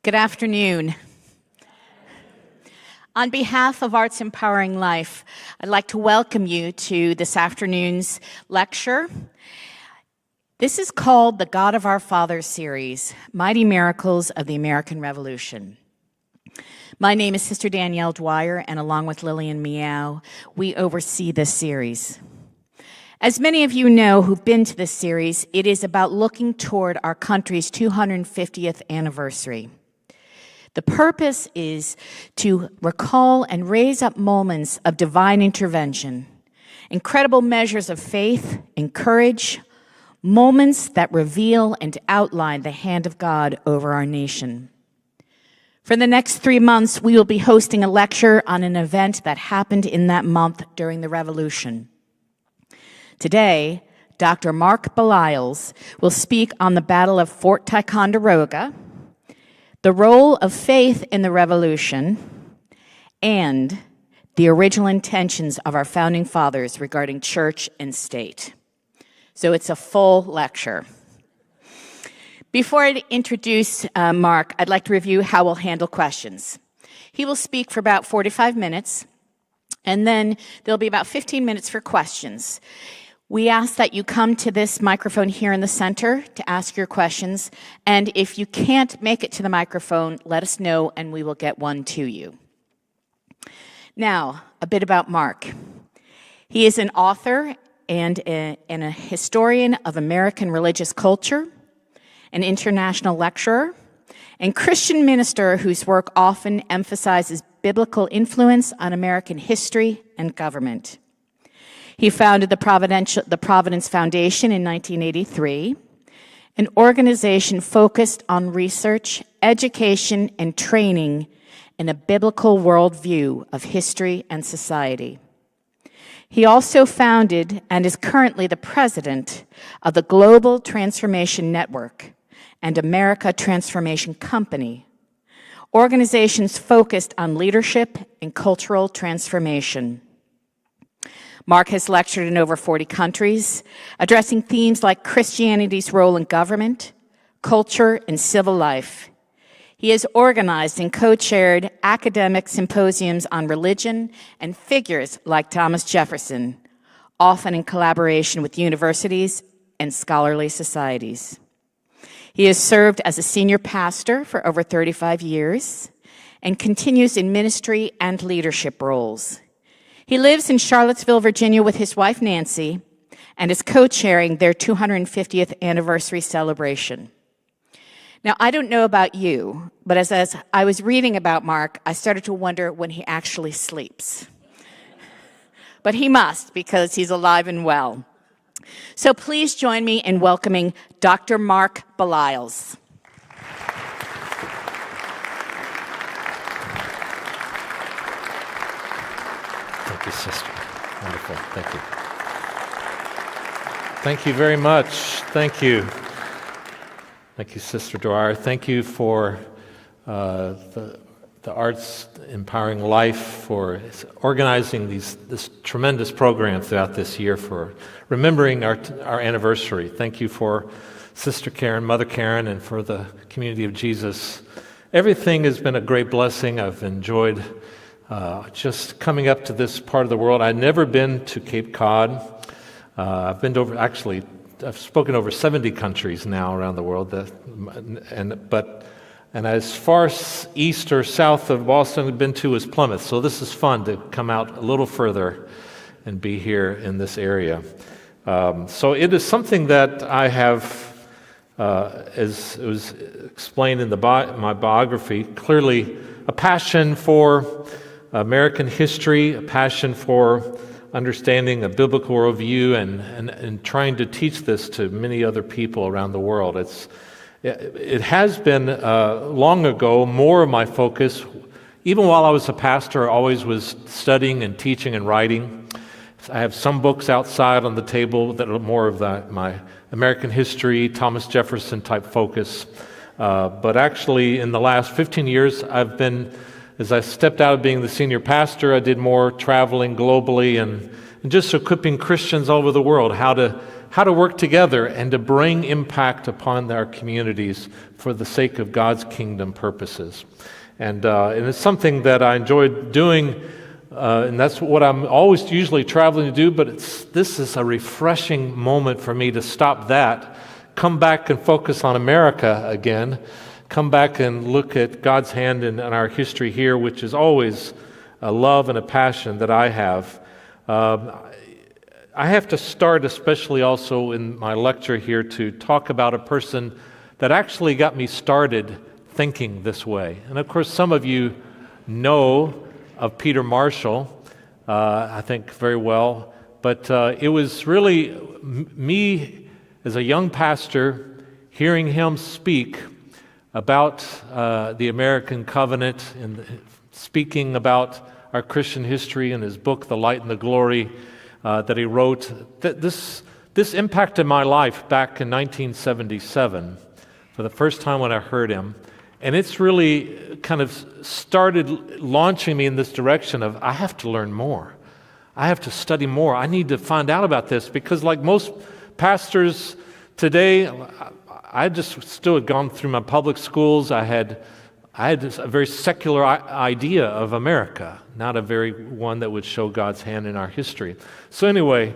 Good afternoon. On behalf of Arts Empowering Life, I'd like to welcome you to this afternoon's lecture. This is called the God of Our Fathers series, Mighty Miracles of the American Revolution. My name is Sister Danielle Dwyer, and along with Lillian Meow, we oversee this series. As many of you know who've been to this series, it is about looking toward our country's 250th anniversary. The purpose is to recall and raise up moments of divine intervention, incredible measures of faith and courage, moments that reveal and outline the hand of God over our nation. For the next 3 months, we will be hosting a lecture on an event that happened in that month during the Revolution. Today, Dr. Mark Beliles will speak on the Battle of Fort Ticonderoga, the role of faith in the Revolution, and the original intentions of our founding fathers regarding church and state. So it's a full lecture. Before I introduce Mark, I'd like to review how we'll handle questions. He will speak for about 45 minutes, and then there'll be about 15 minutes for questions. We ask that you come to this microphone here in the center to ask your questions, and if you can't make it to the microphone, let us know and we will get one to you. Now, a bit about Mark. He is an author and a historian of American religious culture, an international lecturer, and Christian minister whose work often emphasizes biblical influence on American history and government. He founded the Providence Foundation in 1983, an organization focused on research, education, and training in a biblical worldview of history and society. He also founded and is currently the president of the Global Transformation Network and America Transformation Company, organizations focused on leadership and cultural transformation. Mark has lectured in over 40 countries, addressing themes like Christianity's role in government, culture, and civil life. He has organized and co-chaired academic symposiums on religion and figures like Thomas Jefferson, often in collaboration with universities and scholarly societies. He has served as a senior pastor for over 35 years and continues in ministry and leadership roles. He lives in Charlottesville, Virginia with his wife, Nancy, and is co-chairing their 250th anniversary celebration. Now, I don't know about you, but as I was reading about Mark, I started to wonder when he actually sleeps. But he must, because he's alive and well. So please join me in welcoming Dr. Mark Beliles. Thank you, sister. Wonderful. Thank you. Thank you very much. Thank you. Thank you, Sister Dwyer. Thank you for the Arts Empowering Life for organizing this tremendous program throughout this year for remembering our anniversary. Thank you for Sister Karen, Mother Karen, and for the community of Jesus. Everything has been a great blessing. I've enjoyed just coming up to this part of the world. I've never been to Cape Cod. I've spoken over 70 countries now around the world. And as far east or south of Boston I've been to is Plymouth. So this is fun to come out a little further and be here in this area. So it is something that I have, as it was explained in my biography, clearly a passion for American history, a passion for understanding a biblical worldview and trying to teach this to many other people around the world. It has been long ago more of my focus. Even while I was a pastor, I always was studying and teaching and writing. I have some books outside on the table that are more of my American history, Thomas Jefferson type focus. But actually, in the last 15 years, as I stepped out of being the senior pastor, I did more traveling globally and just equipping Christians all over the world how how to work together and to bring impact upon our communities for the sake of God's kingdom purposes. And it's something that I enjoyed doing, and that's what I'm always usually traveling to do, but this is a refreshing moment for me to stop that, come back and focus on America again, come back and look at God's hand in our history here, which is always a love and a passion that I have. I have to start especially also in my lecture here to talk about a person that actually got me started thinking this way. And of course, some of you know of Peter Marshall, I think very well, but it was really me as a young pastor hearing him speak about the American covenant and speaking about our Christian history in his book, The Light and the Glory, that he wrote. This impacted my life back in 1977 for the first time when I heard him. And it's really kind of started launching me in this direction of, I have to learn more. I have to study more. I need to find out about this because like most pastors today, I just still had gone through my public schools. I had a very secular idea of America, not a very one that would show God's hand in our history. So anyway,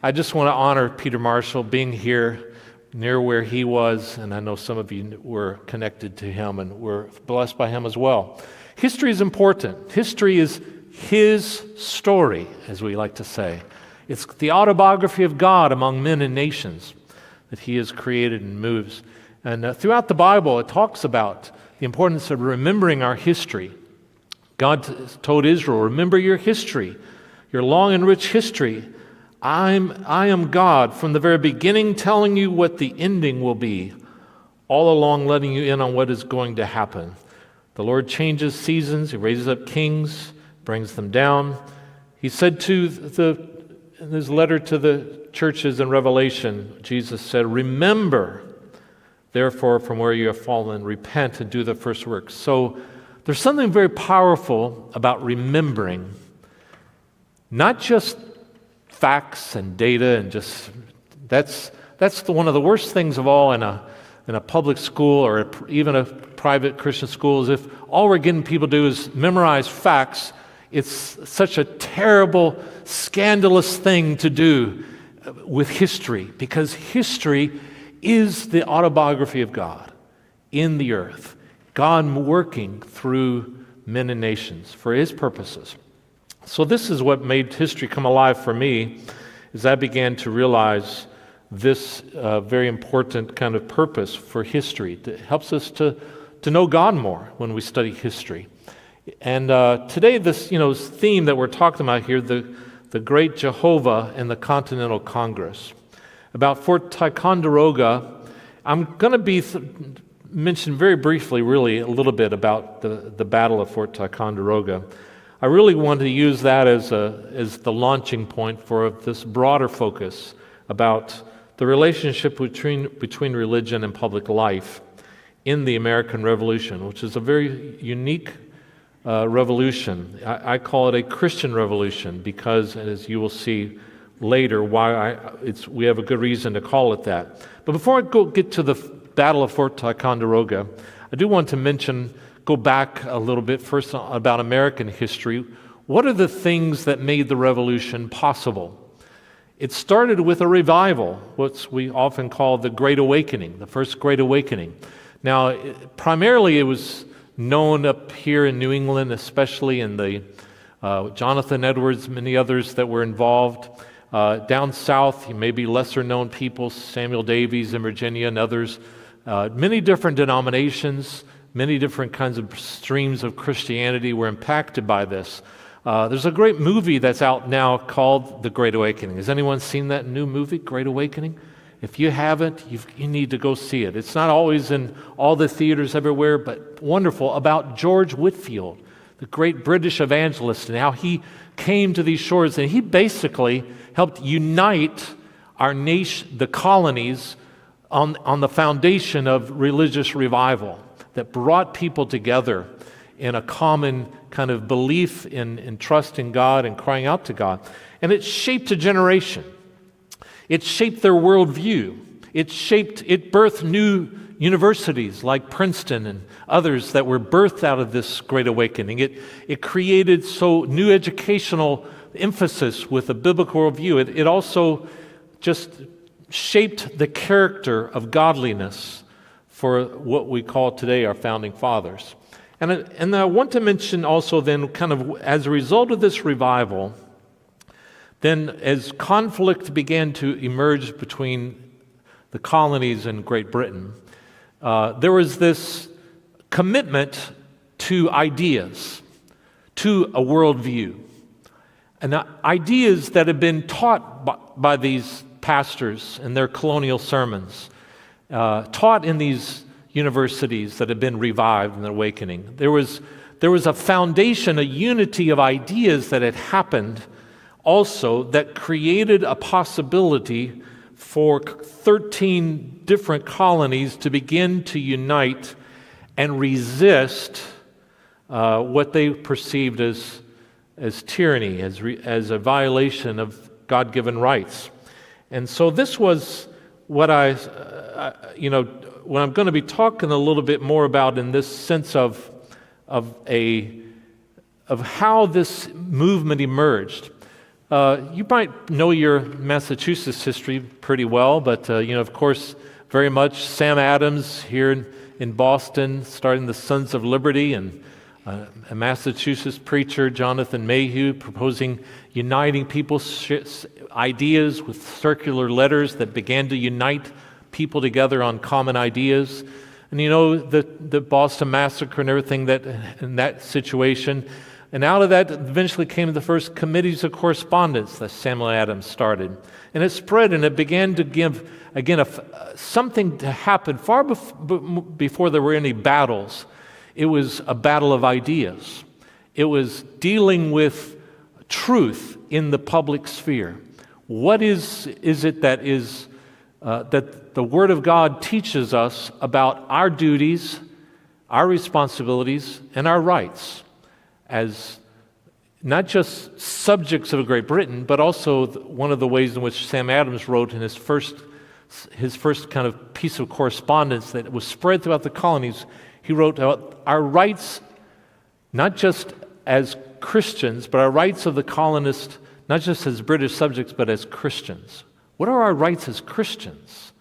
I just want to honor Peter Marshall being here near where he was, and I know some of you were connected to him and were blessed by him as well. History is important. History is his story, as we like to say. It's the autobiography of God among men and nations that he has created and moves. And throughout the Bible, it talks about the importance of remembering our history. God told Israel, remember your history, your long and rich history. I am God from the very beginning, telling you what the ending will be, all along letting you in on what is going to happen. The Lord changes seasons. He raises up kings, brings them down. He said in his letter to the churches in Revelation, Jesus said, remember, therefore, from where you have fallen, repent and do the first works. So there's something very powerful about remembering, not just facts and data and just that's one of the worst things of all in a public school or even a private Christian school is if all we're getting people to do is memorize facts. It's such a terrible, scandalous thing to do with history because history is the autobiography of God in the earth, God working through men and nations for his purposes. So this is what made history come alive for me, as I began to realize this very important kind of purpose for history. It helps us to know God more when we study history. And today, this theme that we're talking about here, the great Jehovah and the Continental Congress. About Fort Ticonderoga, I'm going to be mention very briefly, really, a little bit about the Battle of Fort Ticonderoga. I really wanted to use that as the launching point for this broader focus about the relationship between religion and public life in the American Revolution, which is a very unique revolution. I call it a Christian revolution because, as you will see later, we have a good reason to call it that. But before I get to the Battle of Fort Ticonderoga, I do want to go back a little bit first about American history. What are the things that made the revolution possible? It started with a revival, what we often call the Great Awakening, the first Great Awakening. Now, primarily it was known up here in New England, especially in the Jonathan Edwards, many others that were involved. Down south, maybe lesser-known people, Samuel Davies in Virginia and others. Many different denominations, many different kinds of streams of Christianity were impacted by this. There's a great movie that's out now called The Great Awakening. Has anyone seen that new movie, Great Awakening? If you haven't, you need to go see it. It's not always in all the theaters everywhere, but wonderful, about George Whitefield, the great British evangelist, and how he came to these shores, and he basically helped unite our nation, the colonies, on the foundation of religious revival that brought people together in a common kind of belief in trust in God and crying out to God. And it shaped a generation. It shaped their worldview. It birthed new universities like Princeton and others that were birthed out of this Great Awakening. It created new educational emphasis with a biblical worldview. It also just shaped the character of godliness for what we call today our founding fathers. And I want to mention also then, kind of as a result of this revival, then as conflict began to emerge between the colonies and Great Britain, there was this commitment to ideas, to a worldview, and ideas that had been taught by these pastors in their colonial sermons, taught in these universities that had been revived in the awakening. There was a foundation, a unity of ideas that had happened also that created a possibility for 13 different colonies to begin to unite and resist what they perceived as tyranny, as a violation of God-given rights. And so this was what what I'm going to be talking a little bit more about in this sense of how this movement emerged. You might know your Massachusetts history pretty well, but of course, very much Sam Adams here in Boston, starting the Sons of Liberty, and a Massachusetts preacher, Jonathan Mayhew, proposing uniting people's ideas with circular letters that began to unite people together on common ideas. And the Boston Massacre and everything in that situation. And out of that eventually came the first committees of correspondence that Samuel Adams started. And it spread, and it began to give, again, something to happen far before there were any battles. It was a battle of ideas. It was dealing with truth in the public sphere. What is it that is that the Word of God teaches us about our duties, our responsibilities, and our rights as not just subjects of Great Britain, but also one of the ways in which Sam Adams wrote in his first kind of piece of correspondence that was spread throughout the colonies. He wrote about our rights, not just as Christians, but our rights of the colonists, not just as British subjects, but as Christians. What are our rights as Christians?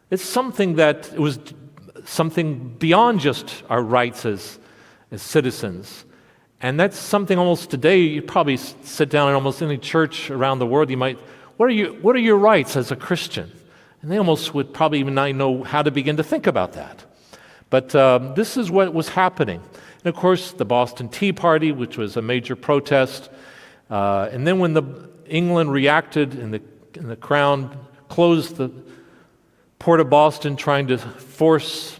It's something that was something beyond just our rights as citizens. And that's something almost today, you probably sit down in almost any church around the world, what are your rights as a Christian? And they almost would probably even not know how to begin to think about that. But this is what was happening. And of course, the Boston Tea Party, which was a major protest. And then when England reacted and the Crown closed the Port of Boston, trying to force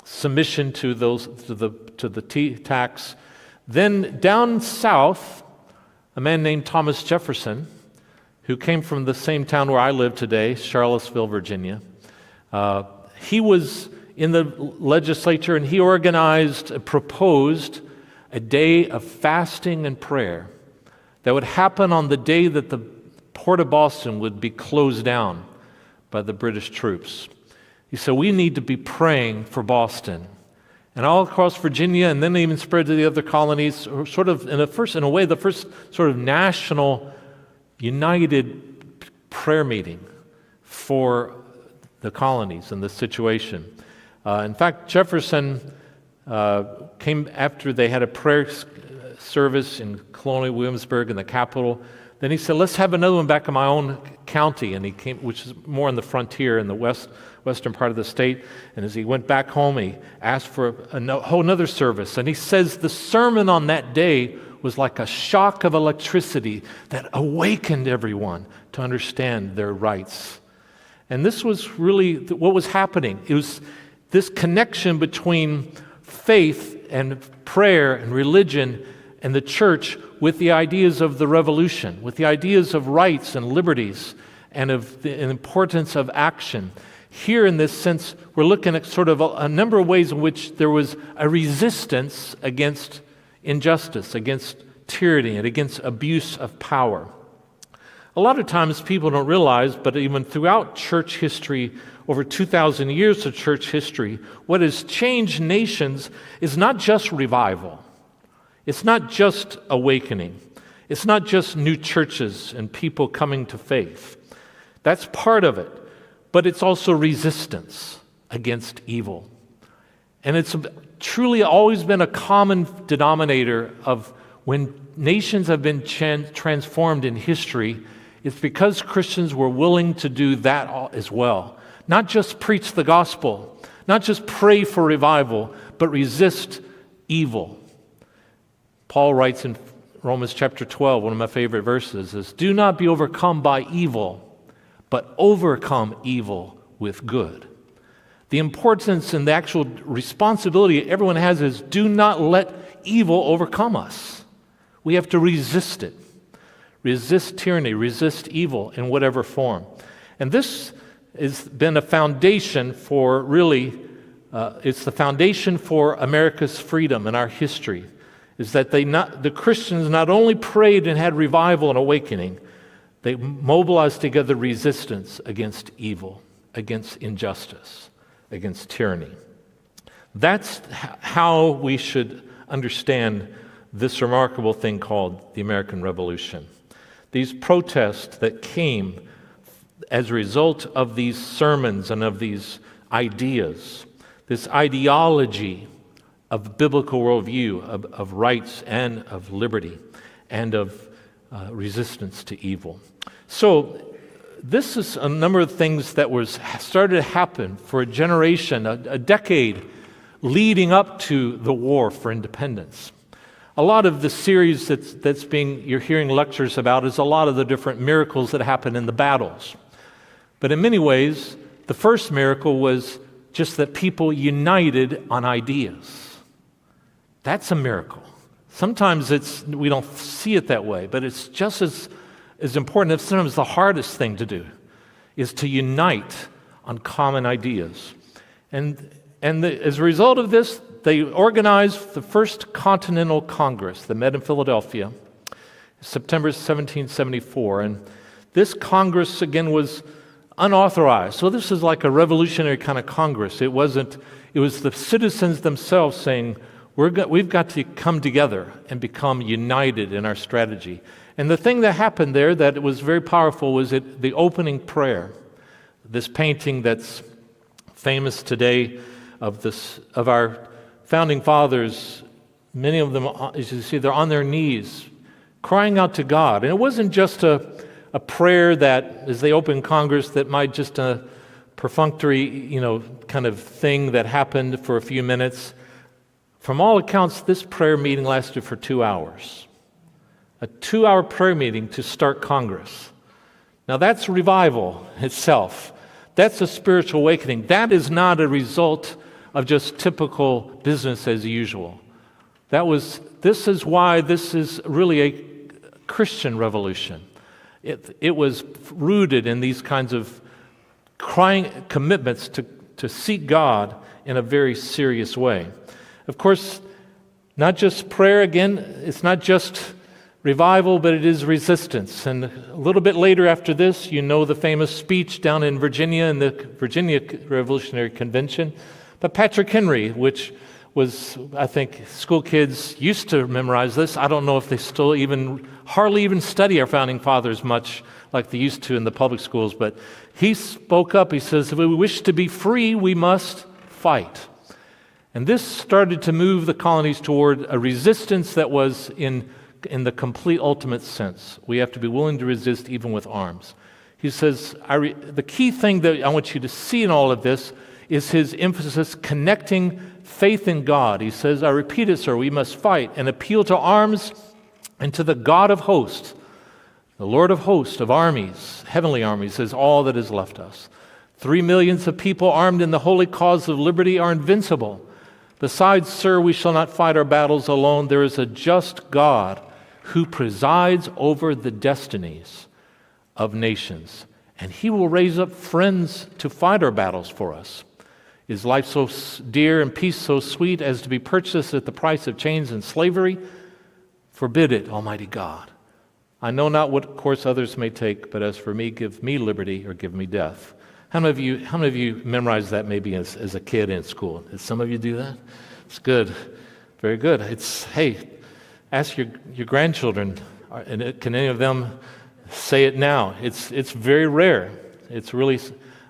submission to the tea tax. Then down south, a man named Thomas Jefferson, who came from the same town where I live today, Charlottesville, Virginia. He was in the legislature, and he proposed a day of fasting and prayer that would happen on the day that the Port of Boston would be closed down by the British troops. He said, we need to be praying for Boston. And all across Virginia, and then even spread to the other colonies, sort of the first sort of national united prayer meeting for the colonies and the situation. In fact, Jefferson came after they had a prayer service in Colonial Williamsburg in the capital. Then he said, let's have another one back in my own county. And he came, which is more on the frontier in the western part of the state. And as he went back home, he asked for a whole other service. And he says the sermon on that day was like a shock of electricity that awakened everyone to understand their rights. And this was really what was happening. It was this connection between faith and prayer and religion and the church with the ideas of the revolution, with the ideas of rights and liberties and of the importance of action. Here in this sense, we're looking at sort of a number of ways in which there was a resistance against injustice, against tyranny, and against abuse of power. A lot of times people don't realize, but even throughout church history, over 2,000 years of church history, what has changed nations is not just revival. It's not just awakening. It's not just new churches and people coming to faith. That's part of it. But it's also resistance against evil. And it's truly always been a common denominator of when nations have been transformed in history. It's because Christians were willing to do that as well. Not just preach the gospel, not just pray for revival, but resist evil. Paul writes in Romans chapter 12, one of my favorite verses, is, "Do not be overcome by evil, but overcome evil with good." The importance and the actual responsibility everyone has is do not let evil overcome us. We have to resist it. Resist tyranny, resist evil in whatever form. And this has been a foundation for it's the foundation for America's freedom and our history, is that the Christians not only prayed and had revival and awakening, they mobilized together resistance against evil, against injustice, against tyranny. That's how we should understand this remarkable thing called the American Revolution. These protests that came as a result of these sermons and of these ideas, this ideology of biblical worldview, of rights and of liberty, and of resistance to evil. So this is a number of things that started to happen for a generation, a decade leading up to the war for independence. A lot of the series you're hearing lectures about is a lot of the different miracles that happen in the battles. But in many ways, the first miracle was just that people united on ideas. That's a miracle. Sometimes we don't see it that way, but it's just as important, if sometimes the hardest thing to do, is to unite on common ideas. And as a result of this, they organized the first Continental Congress that met in Philadelphia, September 1774. And this Congress, again, was unauthorized. So this is like a revolutionary kind of Congress. It was the citizens themselves saying, we've got to come together and become united in our strategy. And the thing that happened there that was very powerful was the opening prayer. This painting that's famous today of our founding fathers, many of them, as you see, they're on their knees, crying out to God. And it wasn't just a prayer that, as they opened Congress, that might just a perfunctory, kind of thing that happened for a few minutes. From all accounts, this prayer meeting lasted for 2 hours. A 2-hour prayer meeting to start Congress. Now that's revival itself. That's a spiritual awakening. That is not a result of just typical business as usual. This is why this is really a Christian revolution. It was rooted in these kinds of crying commitments to seek God in a very serious way. Of course, not just prayer, again, it's not just revival, but it is resistance. And a little bit later after this, the famous speech down in Virginia, in the Virginia Revolutionary Convention, by Patrick Henry, which was, I think, school kids used to memorize this. I don't know if they still hardly even study our founding fathers much like they used to in the public schools, but he spoke up. He says, if we wish to be free, we must fight. And this started to move the colonies toward a resistance that was in the complete ultimate sense. We have to be willing to resist even with arms. He says, the key thing that I want you to see in all of this is his emphasis connecting faith in God. He says, I repeat it, sir, we must fight and appeal to arms and to the God of hosts. The Lord of hosts, of armies, heavenly armies, is all that is left us. 3 millions of people armed in the holy cause of liberty are invincible. Besides, sir, we shall not fight our battles alone. There is a just God who presides over the destinies of nations, and he will raise up friends to fight our battles for us. Is life so dear and peace so sweet as to be purchased at the price of chains and slavery? Forbid it, Almighty God. I know not what course others may take, but as for me, give me liberty or give me death. How many of you memorized that maybe as a kid in school? Did some of you do that? It's good. Very good. Hey, ask your grandchildren, and can any of them say it now? It's very rare. It's really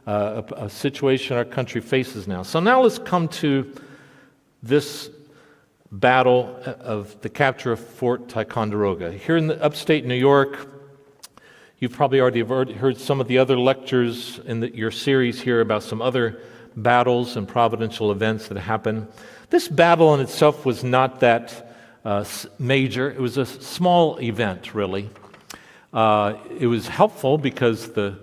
a situation our country faces now. So now let's come to this battle of the capture of Fort Ticonderoga. Here in the upstate New York, you've probably already heard some of the other lectures in your series here about some other battles and providential events that happened. This battle in itself was not that major. It was a small event, really. It was helpful because the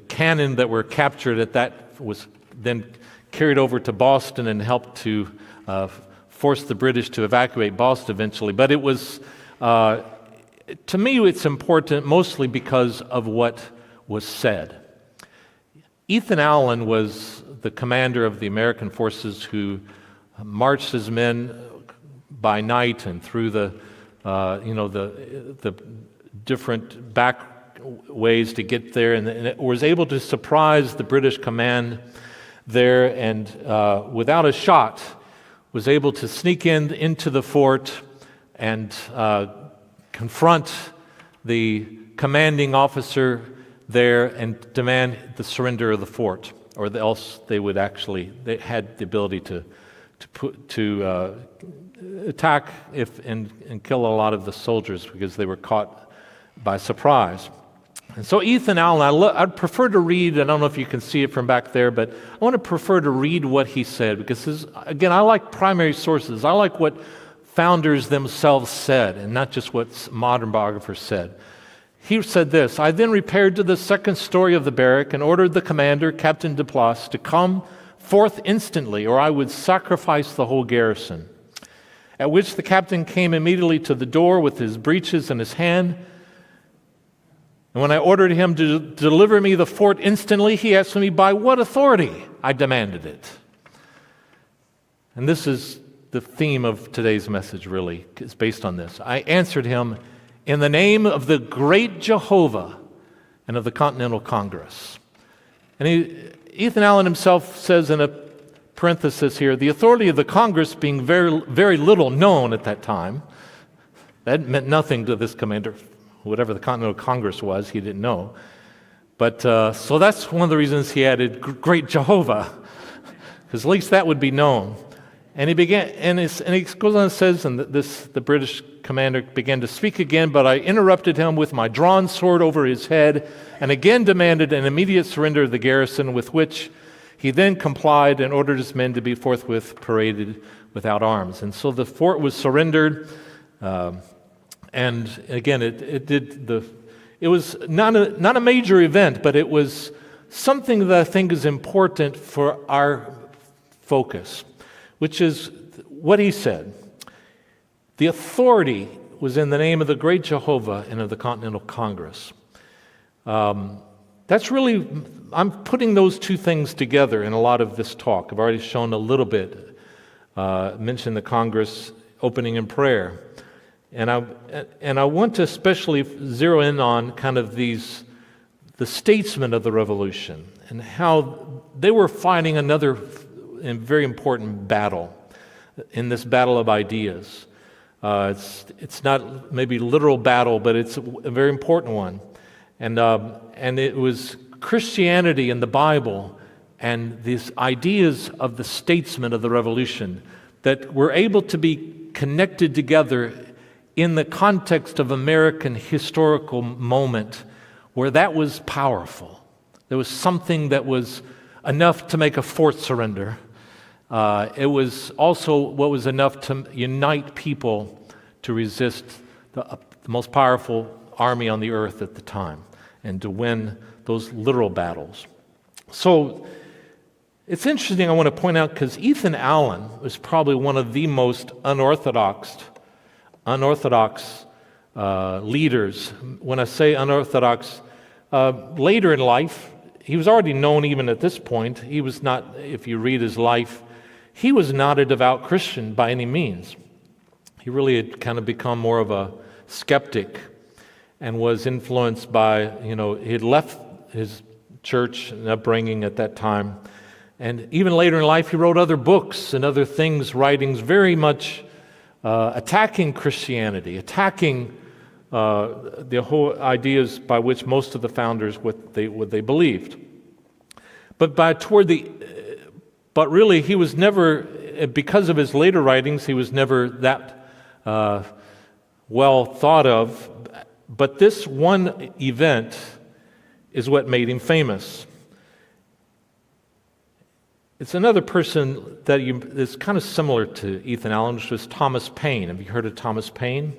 cannon that were captured at that was then carried over to Boston and helped to force the British to evacuate Boston eventually. But it was, to me, it's important mostly because of what was said. Ethan Allen was the commander of the American forces who marched his men by night and through the different back ways to get there, and was able to surprise the British command there, and without a shot was able to sneak into the fort and confront the commanding officer there and demand the surrender of the fort, or else they had the ability to attack and kill a lot of the soldiers because they were caught by surprise. And so Ethan Allen, I'd prefer to read, I don't know if you can see it from back there, but I want to prefer to read what he said, because again, I like primary sources. I like what founders themselves said, and not just what modern biographers said. He said this: "I then repaired to the second story of the barrack and ordered the commander, Captain Duplass, to come forth instantly, or I would sacrifice the whole garrison. At which the captain came immediately to the door with his breeches in his hand. And when I ordered him to deliver me the fort instantly, he asked me by what authority I demanded it." And this is the theme of today's message, really. It's based on this. "I answered him in the name of the great Jehovah and of the Continental Congress." And Ethan Allen himself says in a parenthesis here, the authority of the Congress being very, very little known at that time. That meant nothing to this commander. Whatever the Continental Congress was, he didn't know. But so that's one of the reasons he added great Jehovah, because at least that would be known. And he began, and he goes on and says, and the British commander began to speak again, but I interrupted him with my drawn sword over his head, and again demanded an immediate surrender of the garrison, with which he then complied and ordered his men to be forthwith paraded without arms. And so the fort was surrendered. And again, it was not a major event, but it was something that I think is important for our focus, which is what he said. The authority was in the name of the great Jehovah and of the Continental Congress. That's really, I'm putting those two things together in a lot of this talk. I've already shown a little bit, mentioned the Congress opening in prayer. And I want to especially zero in on kind of the statesmen of the Revolution and how they were fighting another very important battle in this battle of ideas. It's not maybe literal battle, but it's a very important one. And it was Christianity and the Bible and these ideas of the statesmen of the Revolution that were able to be connected together in the context of American historical moment where that was powerful. There was something that was enough to make a fort surrender. It was also what was enough to unite people to resist the most powerful army on the earth at the time and to win those literal battles. So it's interesting, I want to point out, because Ethan Allen was probably one of the most unorthodox leaders. When I say unorthodox, later in life, he was already known even at this point. He was not, if you read his life, he was not a devout Christian by any means. He really had kind of become more of a skeptic. and was influenced by, he had left his church and upbringing at that time. And even later in life, he wrote other books and other things, writings very much attacking Christianity, attacking the whole ideas by which most of the founders what they believed. But really, he was never, because of his later writings, he was never that well thought of. But this one event is what made him famous. It's another person that is kind of similar to Ethan Allen, which was Thomas Paine. Have you heard of Thomas Paine?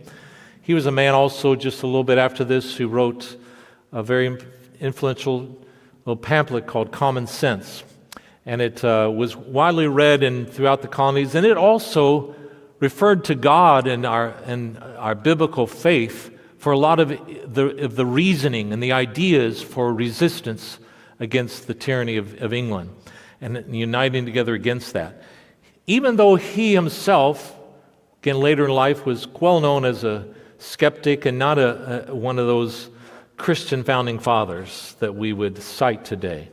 He was a man also just a little bit after this who wrote a very influential little pamphlet called Common Sense. And it was widely read throughout the colonies, and it also referred to God and our biblical faith for a lot of the reasoning and the ideas for resistance against the tyranny of England and uniting together against that. Even though he himself, again later in life, was well known as a skeptic and not one of those Christian founding fathers that we would cite today.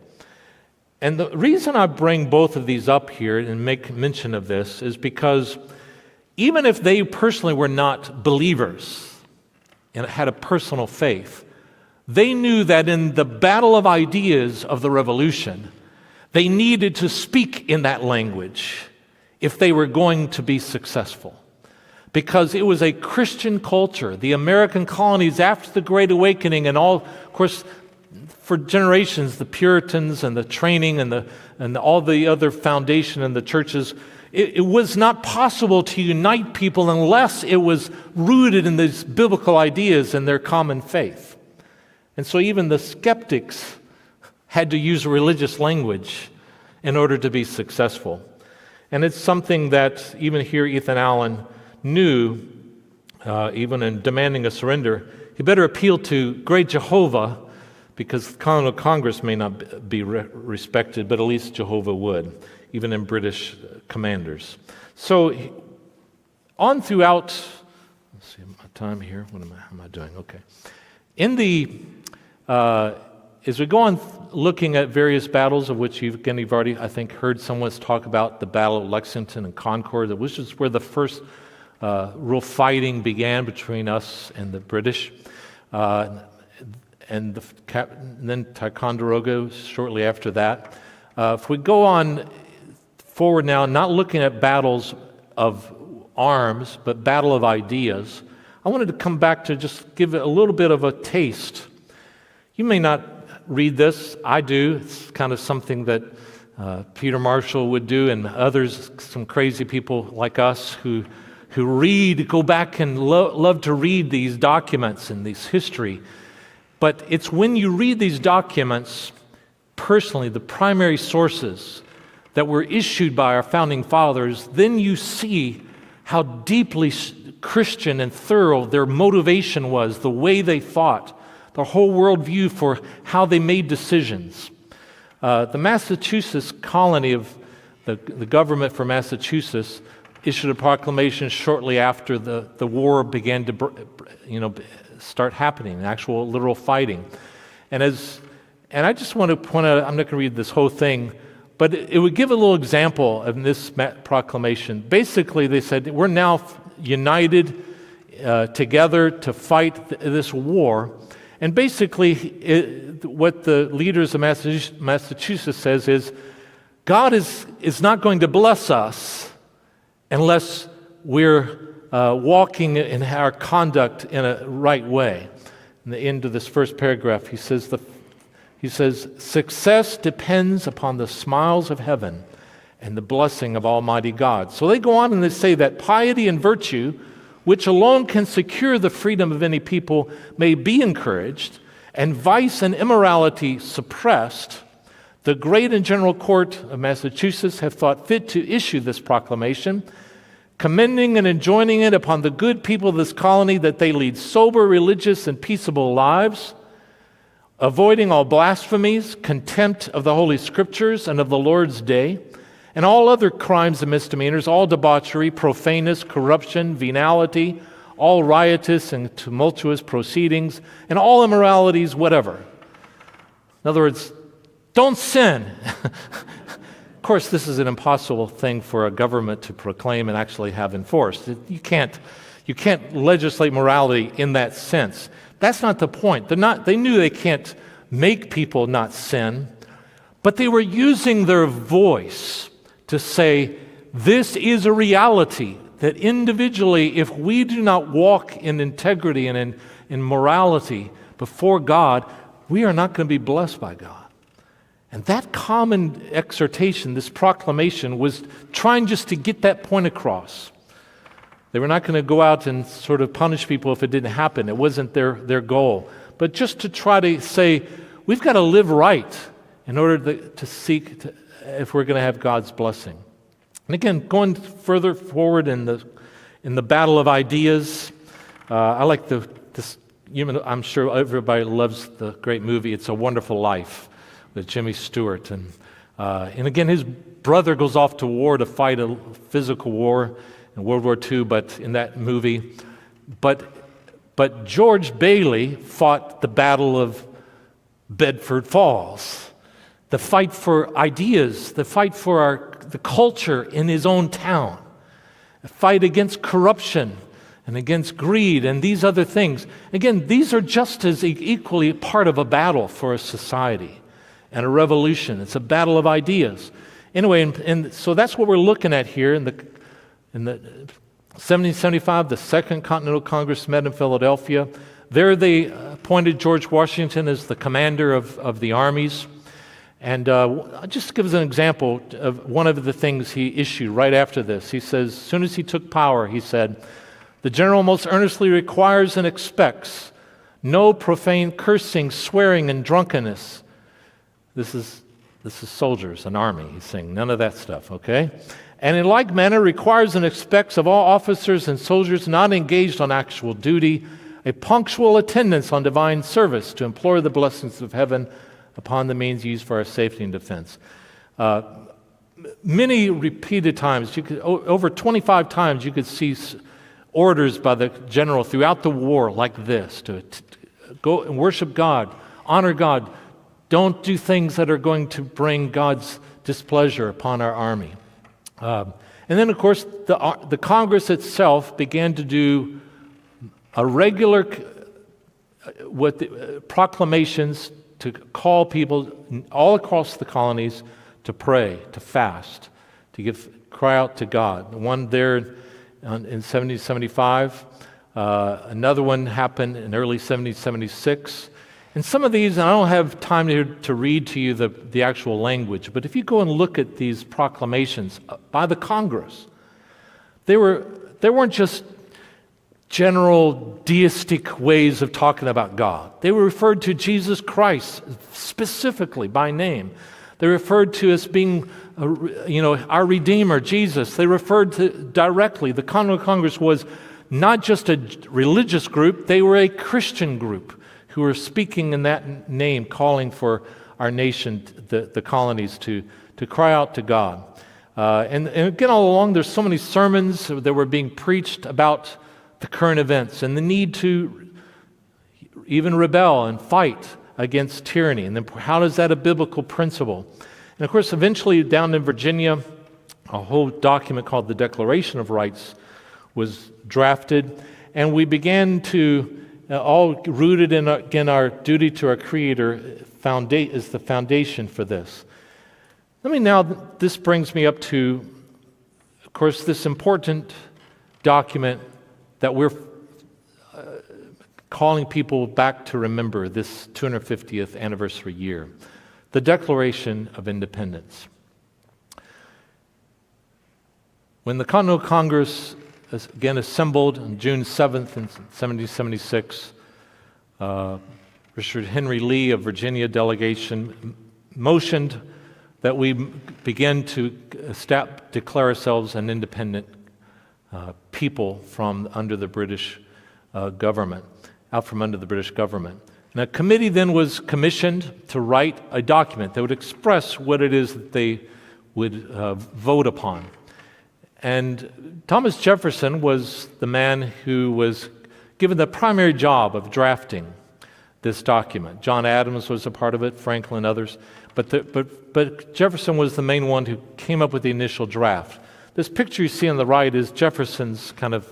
And the reason I bring both of these up here and make mention of this is because even if they personally were not believers and had a personal faith, they knew that in the battle of ideas of the revolution, they needed to speak in that language if they were going to be successful. Because it was a Christian culture. The American colonies after the Great Awakening and all, of course, for generations, the Puritans and the training and all the other foundation in the churches, it was not possible to unite people unless it was rooted in these biblical ideas and their common faith. And so even the skeptics had to use religious language in order to be successful. And it's something that even here Ethan Allen knew, even in demanding a surrender, he better appeal to great Jehovah, because Continental Congress may not be respected, but at least Jehovah would, even in British commanders. So on throughout, let's see my time here. How am I doing? Okay. As we go on looking at various battles, of which you've already, I think, heard someone talk about the Battle of Lexington and Concord, which is where the first real fighting began between us and the British, and then Ticonderoga shortly after that. If we go on forward now, not looking at battles of arms, but battle of ideas, I wanted to come back to just give it a little bit of a taste. You may not read this. I do. It's kind of something that Peter Marshall would do, and others, some crazy people like us who read, go back and love to read these documents and this history. But it's when you read these documents, personally, the primary sources that were issued by our founding fathers, then you see how deeply Christian and thorough their motivation was, the way they thought, the whole worldview for how they made decisions. The Massachusetts colony of the government for Massachusetts issued a proclamation shortly after the war began to start happening, actual literal fighting. And I just want to point out, I'm not going to read this whole thing, but it would give a little example of this proclamation. Basically, they said, we're now united together to fight this war. And basically, what the leaders of Massachusetts says is, God is not going to bless us unless we're walking in our conduct in a right way. In the end of this first paragraph, he says, success depends upon the smiles of heaven and the blessing of Almighty God. So they go on and they say that piety and virtue, which alone can secure the freedom of any people, may be encouraged, and vice and immorality suppressed. The great and general court of Massachusetts have thought fit to issue this proclamation, commending and enjoining it upon the good people of this colony that they lead sober, religious, and peaceable lives, avoiding all blasphemies, contempt of the Holy Scriptures and of the Lord's day, and all other crimes and misdemeanors, all debauchery, profaneness, corruption, venality, all riotous and tumultuous proceedings, and all immoralities, whatever. In other words, don't sin. Of course, this is an impossible thing for a government to proclaim and actually have enforced. You can't legislate morality in that sense. That's not the point. They knew they can't make people not sin, but they were using their voice to say, this is a reality, that individually, if we do not walk in integrity and in morality before God, we are not going to be blessed by God. And that common exhortation, this proclamation, was trying just to get that point across. They were not going to go out and sort of punish people if it didn't happen. It wasn't their goal. But just to try to say, we've got to live right in order to seek, if we're going to have God's blessing. And again, going further forward in the battle of ideas, I like this. I'm sure everybody loves the great movie "It's a Wonderful Life" with Jimmy Stewart, and again, his brother goes off to war to fight a physical war in World War II. But in that movie, but George Bailey fought the Battle of Bedford Falls, the fight for ideas, the fight for the culture in his own town, a fight against corruption and against greed and these other things. Again, these are just as equally part of a battle for a society and a revolution. It's a battle of ideas. Anyway, and so that's what we're looking at here. In the 1775, the Second Continental Congress met in Philadelphia. There they appointed George Washington as the commander of the armies. And I'll just give us an example of one of the things he issued right after this. He says, as soon as he took power, he said, "The general most earnestly requires and expects no profane cursing, swearing, and drunkenness." This is soldiers, an army. He's saying none of that stuff, okay? "And in like manner requires and expects of all officers and soldiers not engaged on actual duty a punctual attendance on divine service to implore the blessings of heaven upon the means used for our safety and defense." Many repeated times, over 25 times, you could see orders by the general throughout the war like this, to go and worship God, honor God, don't do things that are going to bring God's displeasure upon our army. And then, of course, the Congress itself began to do a regular proclamations to call people all across the colonies to pray, to fast, to cry out to God. One there in 1775, another one happened in early 1776. And some of these, and I don't have time to read to you the actual language, but if you go and look at these proclamations by the Congress, they weren't just general deistic ways of talking about God. They were referred to Jesus Christ specifically by name. They referred to as being, our Redeemer, Jesus. They referred to directly. The Continental Congress was not just a religious group, they were a Christian group who were speaking in that name, calling for our nation, the colonies, to cry out to God. And again, all along, there's so many sermons that were being preached about the current events and the need to even rebel and fight against tyranny. And then how is that a biblical principle? And of course, eventually down in Virginia, a whole document called the Declaration of Rights was drafted, and we began to, all rooted in, again, our duty to our Creator is the foundation for this. This brings me up to, of course, this important document that we're calling people back to remember this 250th anniversary year, the Declaration of Independence. When the Continental Congress again assembled on June 7th in 1776, Richard Henry Lee of Virginia delegation motioned that we begin to declare ourselves an independent people from under the British government, out from under the British government. And a committee then was commissioned to write a document that would express what it is that they would vote upon. And Thomas Jefferson was the man who was given the primary job of drafting this document. John Adams was a part of it, Franklin, others. But Jefferson was the main one who came up with the initial draft. This picture you see on the right is Jefferson's kind of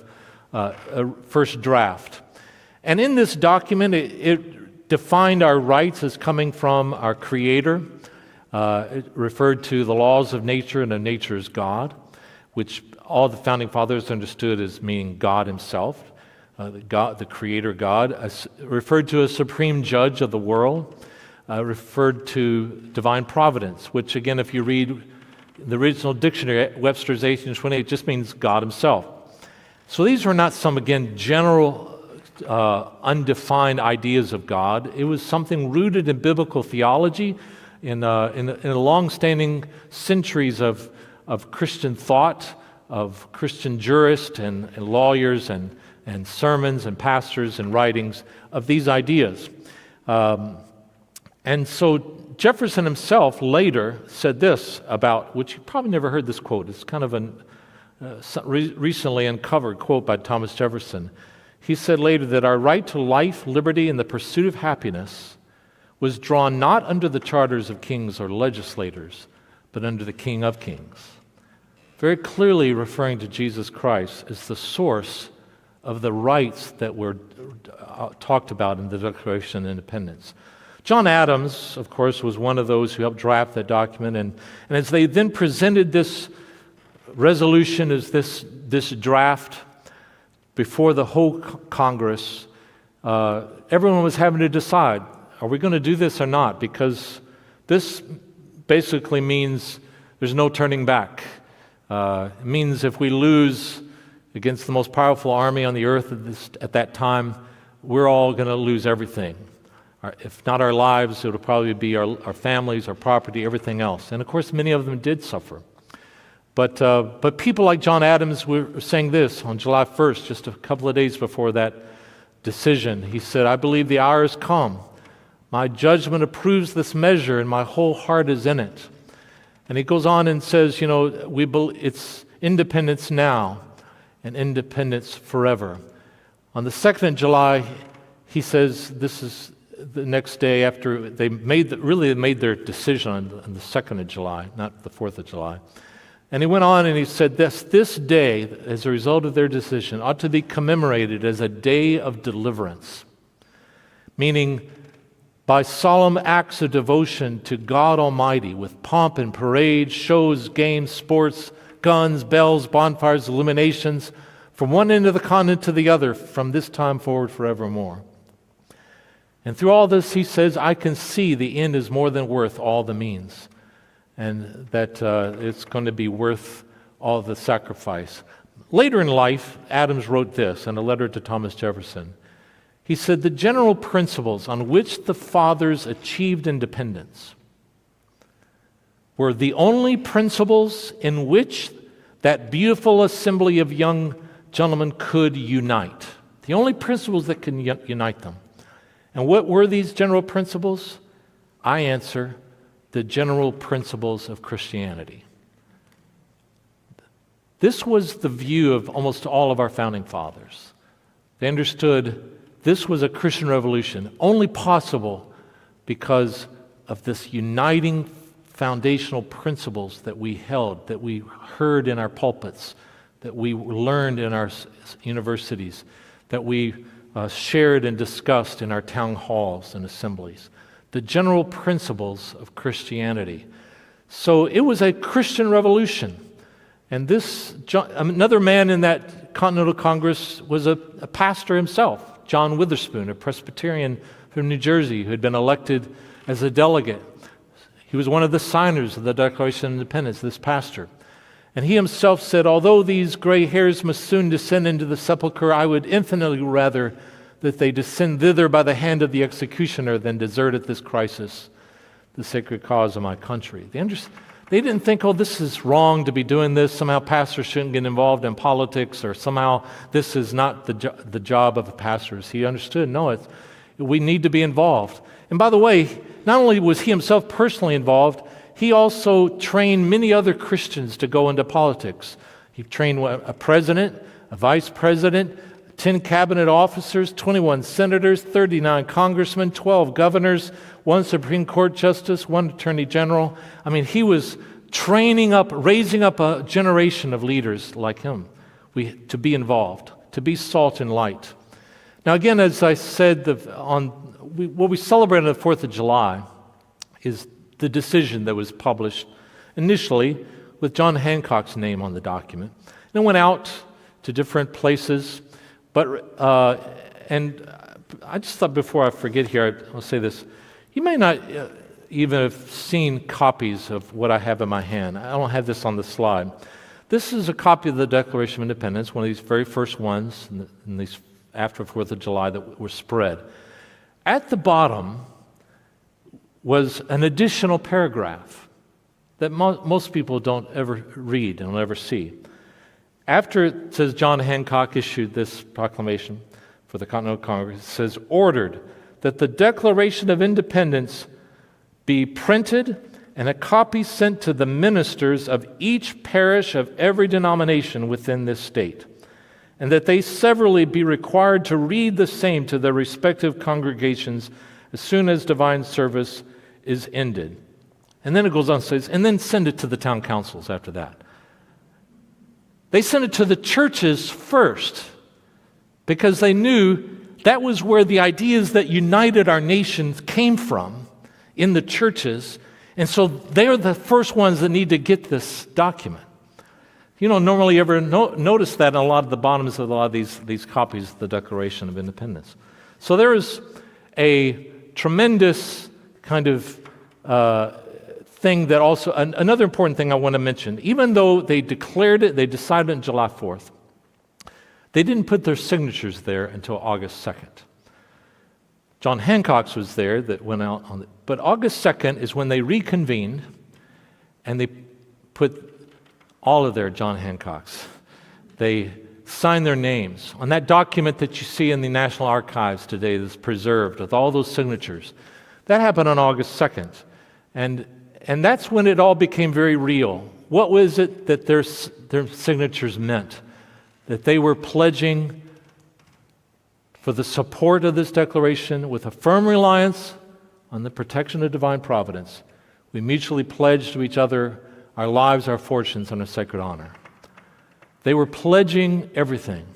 first draft. And in this document, it defined our rights as coming from our Creator. It referred to the laws of nature and of nature's God, which all the founding fathers understood as meaning God Himself. The Creator God, referred to as supreme judge of the world, referred to divine providence, which again, if you read the original dictionary, Webster's 1828, just means God Himself. So these were not some, again, general, undefined ideas of God. It was something rooted in biblical theology, in a long-standing centuries of Christian thought, of Christian jurists and lawyers and sermons and pastors and writings of these ideas. And so Jefferson himself later said this about, which you probably never heard this quote. It's kind of a recently uncovered quote by Thomas Jefferson. He said later that our right to life, liberty, and the pursuit of happiness was drawn not under the charters of kings or legislators, but under the King of Kings. Very clearly referring to Jesus Christ as the source of the rights that were talked about in the Declaration of Independence. John Adams, of course, was one of those who helped draft that document, and as they then presented this resolution as this draft before the whole Congress, everyone was having to decide, are we going to do this or not? Because this basically means there's no turning back. It means if we lose against the most powerful army on the earth at that time, we're all going to lose everything. If not our lives, it'll probably be our families, our property, everything else. And of course, many of them did suffer. But people like John Adams were saying this on July 1st, just a couple of days before that decision. He said, I believe the hour has come. My judgment approves this measure, and my whole heart is in it. And he goes on and says, it's independence now and independence forever. On the 2nd of July, he says, this is the next day after they made their decision on the 2nd of July, not the 4th of July. And he went on and he said, this day, as a result of their decision, ought to be commemorated as a day of deliverance, meaning by solemn acts of devotion to God Almighty with pomp and parade, shows, games, sports, guns, bells, bonfires, illuminations, from one end of the continent to the other, from this time forward forevermore. And through all this, he says, I can see the end is more than worth all the means, and that it's going to be worth all the sacrifice. Later in life, Adams wrote this in a letter to Thomas Jefferson. He said, the general principles on which the fathers achieved independence were the only principles in which that beautiful assembly of young gentlemen could unite. The only principles that can unite them. And what were these general principles? I answer, the general principles of Christianity. This was the view of almost all of our founding fathers. They understood this was a Christian revolution, only possible because of this uniting foundational principles that we held, that we heard in our pulpits, that we learned in our universities, that we shared and discussed in our town halls and assemblies. The general principles of Christianity. So it was a Christian revolution. And another man in that Continental Congress was a pastor himself, John Witherspoon, a Presbyterian from New Jersey who had been elected as a delegate. He was one of the signers of the Declaration of Independence, this pastor. And he himself said, although these gray hairs must soon descend into the sepulchre, I would infinitely rather that they descend thither by the hand of the executioner than desert at this crisis the sacred cause of my country. They didn't think, this is wrong to be doing this. Somehow pastors shouldn't get involved in politics, or somehow this is not the job of the pastors. He understood, no, we need to be involved. And by the way, not only was he himself personally involved, he also trained many other Christians to go into politics. He trained a president, a vice president, 10 cabinet officers, 21 senators, 39 congressmen, 12 governors, 1 Supreme Court justice, 1 attorney general. I mean, he was training up, raising up a generation of leaders like him to be involved, to be salt and light. Now, again, as I said, what we celebrate on the 4th of July is the decision that was published initially with John Hancock's name on the document. And it went out to different places, and I just thought before I forget here, I'll say this. You may not even have seen copies of what I have in my hand. I don't have this on the slide. This is a copy of the Declaration of Independence, one of these very first ones in these after 4th of July that were spread. At the bottom was an additional paragraph that most people don't ever read and will ever see. After it says John Hancock issued this proclamation for the Continental Congress, it says, ordered that the Declaration of Independence be printed and a copy sent to the ministers of each parish of every denomination within this state, and that they severally be required to read the same to their respective congregations as soon as divine service is ended. And then it goes on and says, and then send it to the town councils after that. They sent it to the churches first because they knew that was where the ideas that united our nations came from, in the churches. And so they're the first ones that need to get this document. You don't normally ever notice that in a lot of the bottoms of a lot of these copies of the Declaration of Independence. So there is a tremendous kind of thing that also, another important thing I want to mention, even though they declared it, they decided it on July 4th, they didn't put their signatures there until August 2nd. John Hancock's was there that went out on it, but August 2nd is when they reconvened and they put all of their John Hancocks. They signed their names on that document that you see in the National Archives today that's preserved with all those signatures. That happened on August 2nd. And that's when it all became very real. What was it that their signatures meant? That they were pledging for the support of this declaration with a firm reliance on the protection of divine providence. We mutually pledged to each other our lives, our fortunes, and our sacred honor. They were pledging everything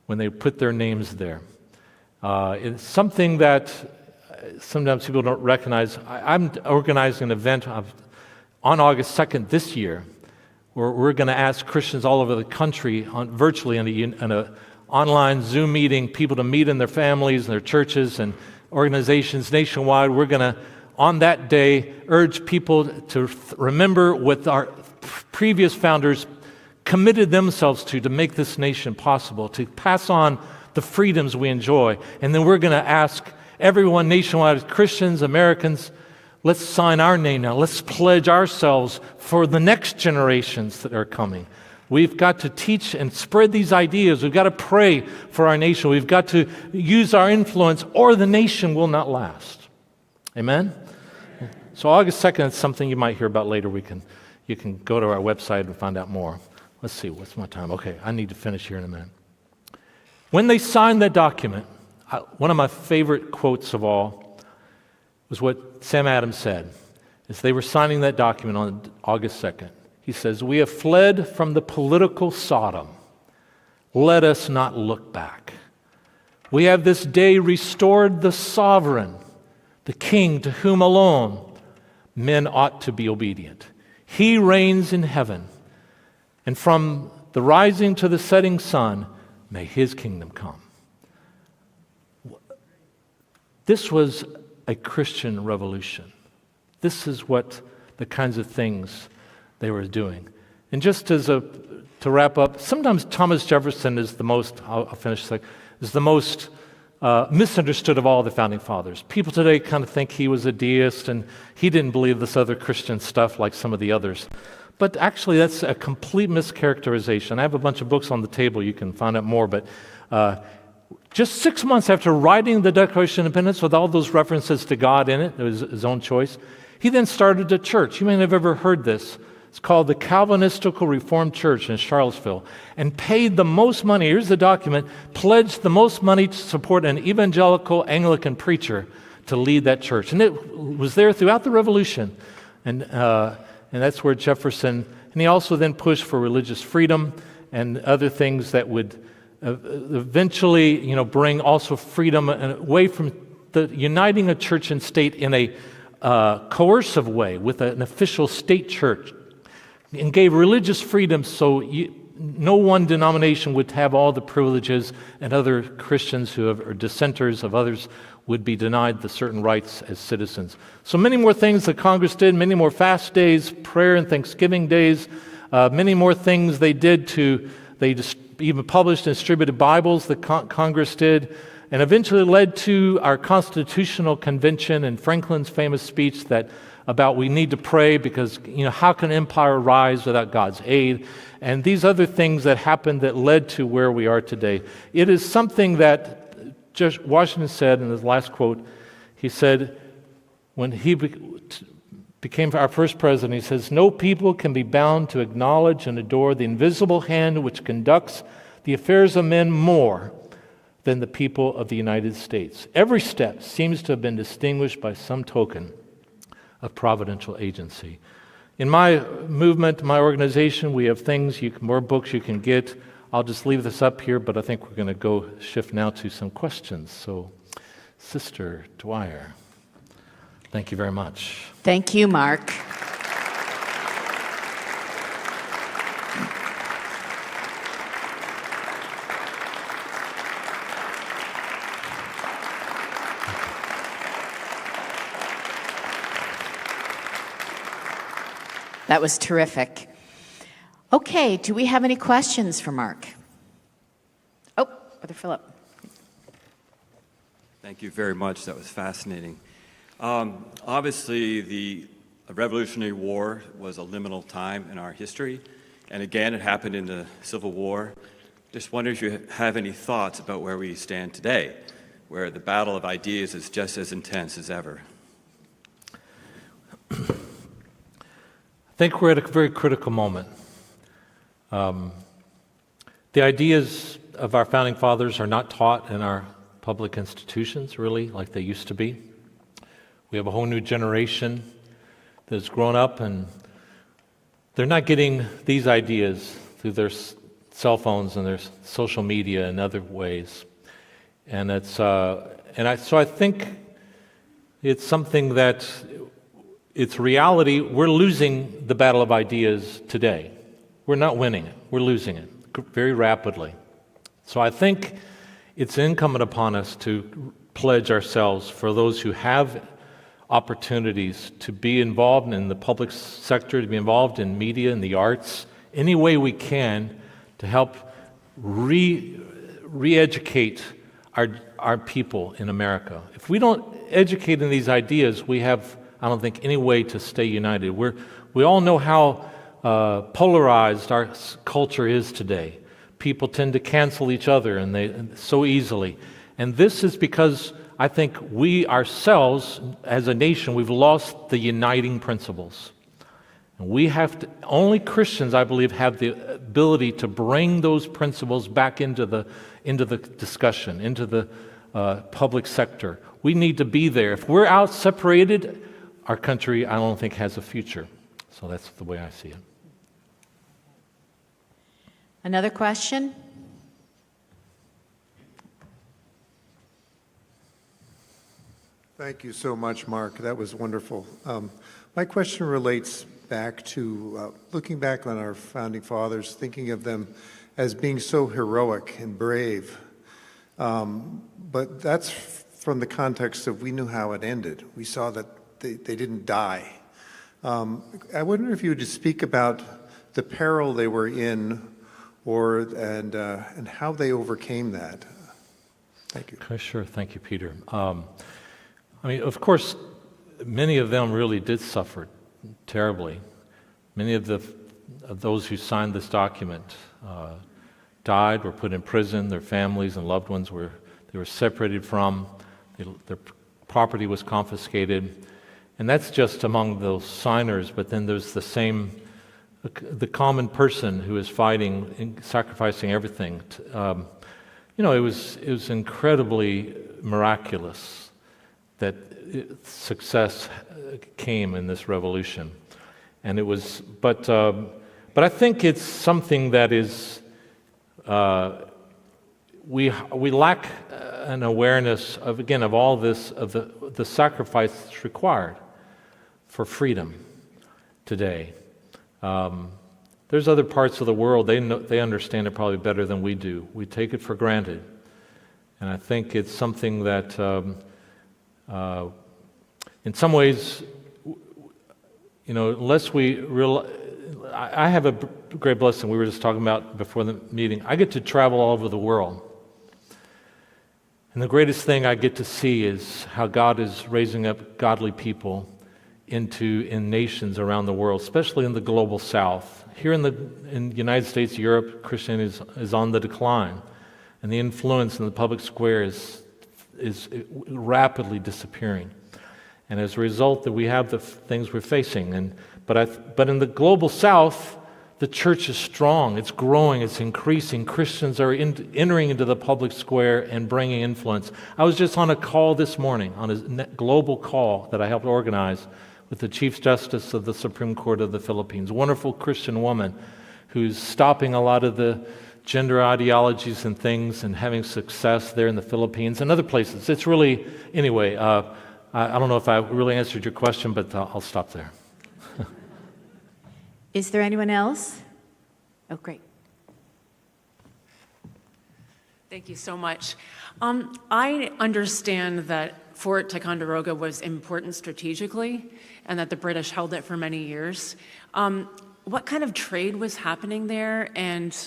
when they put their names there. It's something that sometimes people don't recognize. I'm organizing an event on August 2nd this year where we're going to ask Christians all over the country virtually in an online Zoom meeting, people to meet in their families and their churches and organizations nationwide. We're going to, on that day, urge people to remember what our previous founders committed themselves to make this nation possible, to pass on the freedoms we enjoy. And then we're going to ask everyone nationwide, Christians, Americans, let's sign our name now. Let's pledge ourselves for the next generations that are coming. We've got to teach and spread these ideas. We've got to pray for our nation. We've got to use our influence, or the nation will not last. Amen? So August 2nd is something you might hear about later. You can go to our website and find out more. Let's see, what's my time? Okay, I need to finish here in a minute. When they signed that document, one of my favorite quotes of all was what Sam Adams said as they were signing that document on August 2nd. He says, "We have fled from the political Sodom. Let us not look back. We have this day restored the sovereign, the king to whom alone men ought to be obedient. He reigns in heaven, and from the rising to the setting sun, may his kingdom come." This was a Christian revolution. This is what the kinds of things they were doing. And just to wrap up, sometimes Thomas Jefferson is the most, I'll finish, is the most misunderstood of all the founding fathers. People today kind of think he was a deist and he didn't believe this other Christian stuff like some of the others. But actually, that's a complete mischaracterization. I have a bunch of books on the table. You can find out more. But just 6 months after writing the Declaration of Independence with all those references to God in it, it was his own choice, he then started a church. You may have ever heard this. It's called the Calvinistical Reformed Church in Charlottesville, and paid the most money. Here's the document, pledged the most money to support an evangelical Anglican preacher to lead that church. And it was there throughout the Revolution. And that's where Jefferson, and he also then pushed for religious freedom and other things that would eventually, bring also freedom away from the uniting a church and state in a coercive way with an official state church, and gave religious freedom so no one denomination would have all the privileges, and other Christians who are dissenters of others would be denied the certain rights as citizens. So many more things the Congress did, many more fast days, prayer and Thanksgiving days, many more things they did they just even published and distributed Bibles that Congress did, and eventually led to our Constitutional Convention and Franklin's famous speech about we need to pray because, how can empire rise without God's aid? And these other things that happened that led to where we are today. It is something that Washington said in his last quote. He said, when he became our first president, he says, "No people can be bound to acknowledge and adore the invisible hand which conducts the affairs of men more than the people of the United States. Every step seems to have been distinguished by some token of providential agency." In my movement, my organization, we have things, more books you can get. I'll just leave this up here, but I think we're going to go shift now to some questions. So, Sister Dwyer, thank you very much. Thank you, Mark. That was terrific. Okay, do we have any questions for Mark? Oh, Brother Philip. Thank you very much. That was fascinating. Obviously, the Revolutionary War was a liminal time in our history, and again, it happened in the Civil War. Just wonder if you have any thoughts about where we stand today, where the battle of ideas is just as intense as ever. I think we're at a very critical moment. The ideas of our founding fathers are not taught in our public institutions, really, like they used to be. We have a whole new generation that's grown up, and they're not getting these ideas through their cell phones and their social media and other ways. And so I think it's something that it's reality. We're losing the battle of ideas today. We're not winning it. We're losing it very rapidly. So I think it's incumbent upon us to pledge ourselves for those who have opportunities to be involved in the public sector, to be involved in media and the arts, any way we can to help re-educate our people in America. If we don't educate in these ideas, we have, I don't think, any way to stay united. We all know how polarized our culture is today. People tend to cancel each other and so easily. And this is because I think we ourselves, as a nation, we've lost the uniting principles. And we have to, only Christians, I believe, have the ability to bring those principles back into the discussion, into the public sector. We need to be there. If we're out separated, our country, I don't think, has a future. So that's the way I see it. Another question? Thank you so much, Mark. That was wonderful. My question relates back to looking back on our founding fathers, thinking of them as being so heroic and brave. But that's from the context of we knew how it ended. We saw that they didn't die. I wonder if you would just speak about the peril they were in, and how they overcame that. Thank you. Okay, sure. Thank you, Peter. Of course, many of them really did suffer terribly. Many of those who signed this document died, were put in prison. Their families and loved ones were separated from. Their property was confiscated. And that's just among those signers, but then there's the same the common person who is fighting and sacrificing everything. It was incredibly miraculous that success came in this revolution, and it was. But I think it's something that is we lack an awareness of all this, of the sacrifice that's required for freedom today. There's other parts of the world, they understand it probably better than we do. We take it for granted. And I think it's something that, in some ways, unless we realize, I have a great blessing we were just talking about before the meeting. I get to travel all over the world. And the greatest thing I get to see is how God is raising up godly people in nations around the world, especially in the global South. Here in the United States, Europe, Christianity is on the decline, and the influence in the public square is rapidly disappearing. And as a result, that we have the things we're facing. But in the global South, the church is strong. It's growing. It's increasing. Christians are entering into the public square and bringing influence. I was just on a call this morning, on a global call that I helped organize with the Chief Justice of the Supreme Court of the Philippines, a wonderful Christian woman who's stopping a lot of the gender ideologies and things and having success there in the Philippines and other places. It's really, anyway, I don't know if I really answered your question, but I'll stop there. Is there anyone else? Oh, great. Thank you so much. I understand that Fort Ticonderoga was important strategically and that the British held it for many years. What kind of trade was happening there? And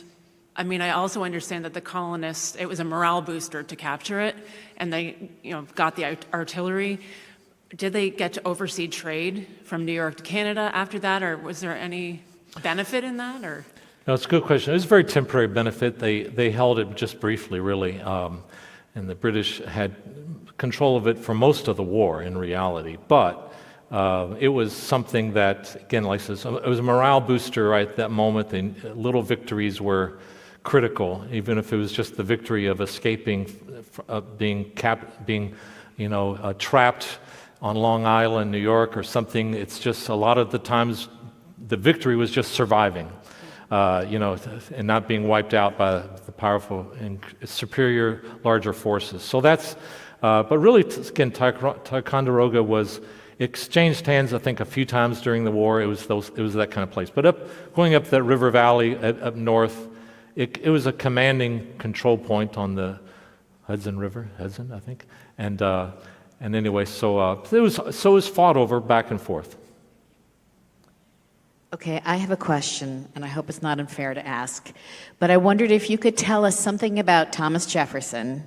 I also understand that the colonists, it was a morale booster to capture it, and they got the artillery. Did they get to oversee trade from New York to Canada after that, or was there any benefit in that? Or no, it's a good question. It was a very temporary benefit. They held it just briefly, really, and the British had control of it for most of the war, in reality. But it was something that, again, like I said, it was a morale booster right at that moment. The little victories were critical, even if it was just the victory of escaping, being trapped on Long Island, New York, or something. It's just a lot of the times the victory was just surviving, and not being wiped out by the powerful and superior, larger forces. So that's, but really, again, Ticonderoga was exchanged hands, I think, a few times during the war. It was that kind of place. But going up that river valley up north, it was a commanding control point on the Hudson River, I think, and anyway, so it was fought over back and forth. Okay, I have a question, and I hope it's not unfair to ask, but I wondered if you could tell us something about Thomas Jefferson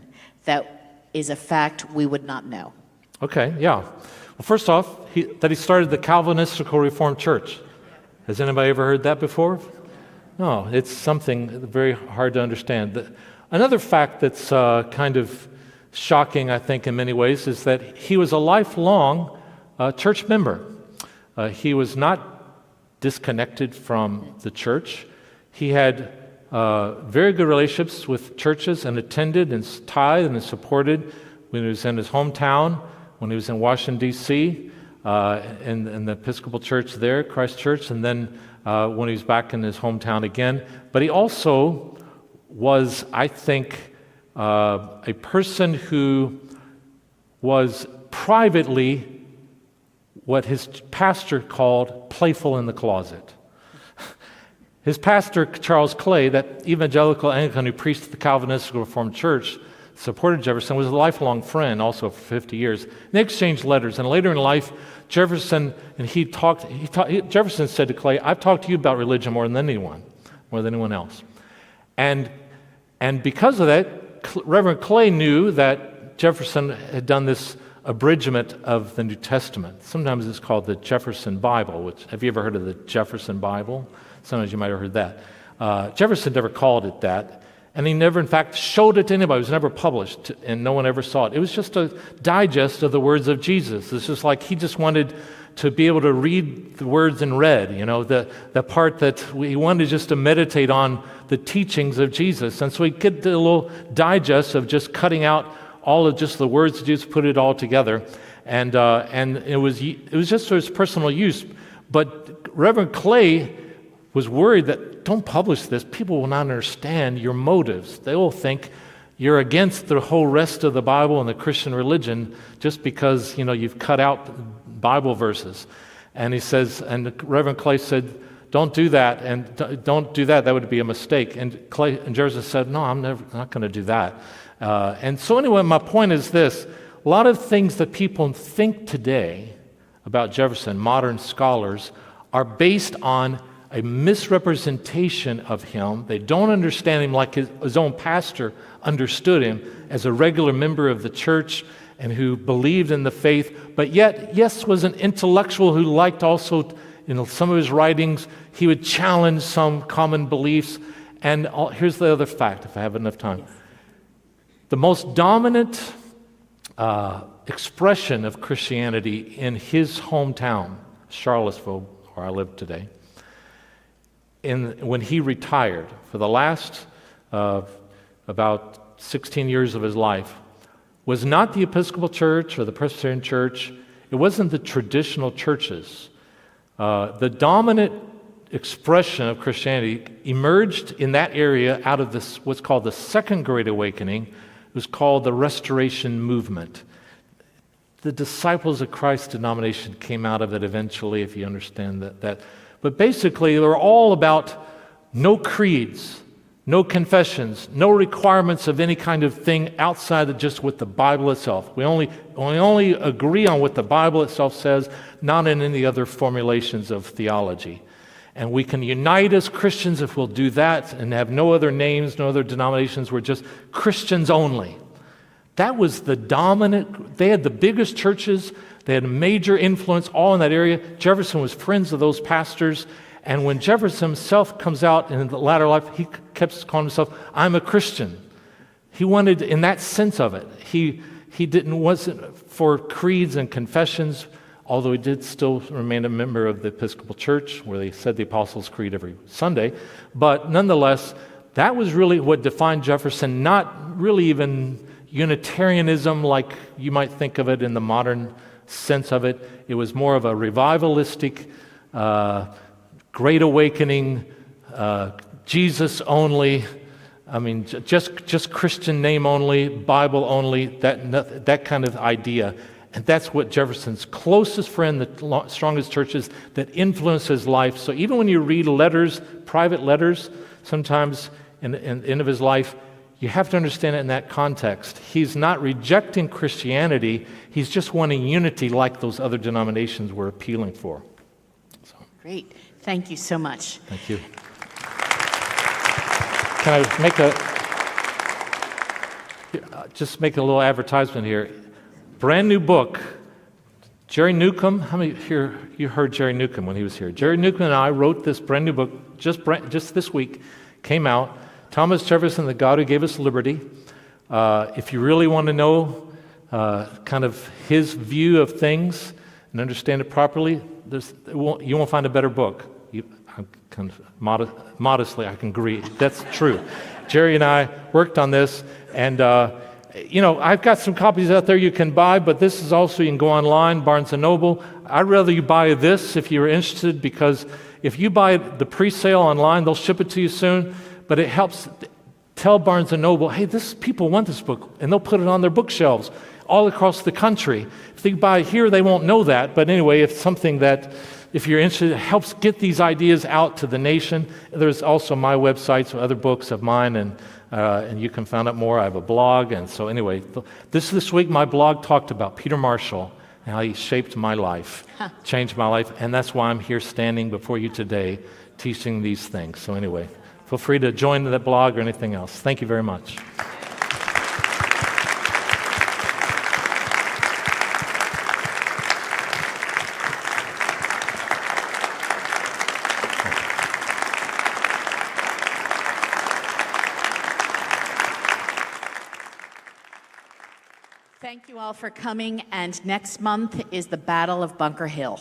that is a fact we would not know. Okay, yeah. Well, first off, he started the Calvinistical Reformed Church. Has anybody ever heard that before? No, it's something very hard to understand. Another fact that's kind of shocking, I think, in many ways, is that he was a lifelong church member. He was not disconnected from the church. He had very good relationships with churches and attended and tithed and supported when he was in his hometown, when he was in Washington, D.C., in the Episcopal Church there, Christ Church, and then when he was back in his hometown again. But he also was, I think, a person who was privately what his pastor called playful in the closet. His pastor, Charles Clay, that evangelical Anglican who preached at the Calvinistic Reformed Church, supported Jefferson, was a lifelong friend also for 50 years. They exchanged letters, and later in life, Jefferson said to Clay, "I've talked to you about religion more than anyone else." And because of that, Reverend Clay knew that Jefferson had done this abridgment of the New Testament. Sometimes it's called the Jefferson Bible. Have you ever heard of the Jefferson Bible? Sometimes you might have heard that. Jefferson never called it that, and he never, in fact, showed it to anybody. It was never published, and no one ever saw it. It was just a digest of the words of Jesus. It's just like he just wanted to be able to read the words in red, the part that we wanted just to meditate on the teachings of Jesus. And so we get the little digest of just cutting out all of just the words, just put it all together. And it was just for his personal use. But Reverend Clay was worried that don't publish this. People will not understand your motives. They will think you're against the whole rest of the Bible and the Christian religion just because, you've cut out Bible verses. And he says, and Reverend Clay said, don't do that, and don't do that. That would be a mistake. And Jefferson said, no, I'm not going to do that. And so anyway, my point is this. A lot of things that people think today about Jefferson, modern scholars, are based on a misrepresentation of him. They don't understand him like his own pastor understood him as a regular member of the church and who believed in the faith, but yet, yes, was an intellectual who liked also, some of his writings, he would challenge some common beliefs. And here's the other fact, if I have enough time. The most dominant expression of Christianity in his hometown, Charlottesville, where I live today, when he retired, for the last about 16 years of his life, was not the Episcopal Church or the Presbyterian Church. It wasn't the traditional churches. The dominant expression of Christianity emerged in that area out of this, what's called the Second Great Awakening. It was called the Restoration Movement. The Disciples of Christ denomination came out of it eventually, if you understand that. But basically, they were all about no creeds, no confessions, no requirements of any kind of thing outside of just what the Bible itself. We only agree on what the Bible itself says, not in any other formulations of theology. And we can unite as Christians if we'll do that and have no other names, no other denominations. We're just Christians only. That was the dominant. They had the biggest churches. They had major influence all in that area. Jefferson was friends of those pastors. And when Jefferson himself comes out in the latter life, he kept calling himself, I'm a Christian. He wanted, in that sense of it, he wasn't for creeds and confessions, although he did still remain a member of the Episcopal Church, where they said the Apostles' Creed every Sunday. But nonetheless, that was really what defined Jefferson, not really even Unitarianism like you might think of it in the modern sense of it. It was more of a revivalistic, Great Awakening, Jesus only, just Christian name only, Bible only, that kind of idea. And that's what Jefferson's closest friend, the strongest churches that influenced his life. So even when you read letters, private letters, sometimes in the end of his life, you have to understand it in that context. He's not rejecting Christianity. He's just wanting unity like those other denominations were appealing for. So. Great. Thank you so much. Thank you. Can I make a little advertisement here? Brand new book. Jerry Newcomb. How many here you heard Jerry Newcomb when he was here? Jerry Newcomb and I wrote this brand new book just this week. Came out. Thomas Jefferson, the God Who Gave Us Liberty. If you really want to know kind of his view of things and understand it properly, you won't find a better book. Modestly, I can agree. That's true. Jerry and I worked on this, and I've got some copies out there you can buy, but this is also, you can go online, Barnes & Noble. I'd rather you buy this if you're interested, because if you buy the pre-sale online, they'll ship it to you soon. But it helps tell Barnes & Noble, hey, people want this book, and they'll put it on their bookshelves all across the country. If they buy it here, they won't know that. But anyway, it's something that, if you're interested, it helps get these ideas out to the nation. There's also my websites, other books of mine, and you can find out more. I have a blog. And so anyway, this week my blog talked about Peter Marshall and how he shaped my life, changed my life. And that's why I'm here standing before you today teaching these things. So anyway, feel free to join that blog or anything else. Thank you very much. Thank you all for coming, and next month is the Battle of Bunker Hill.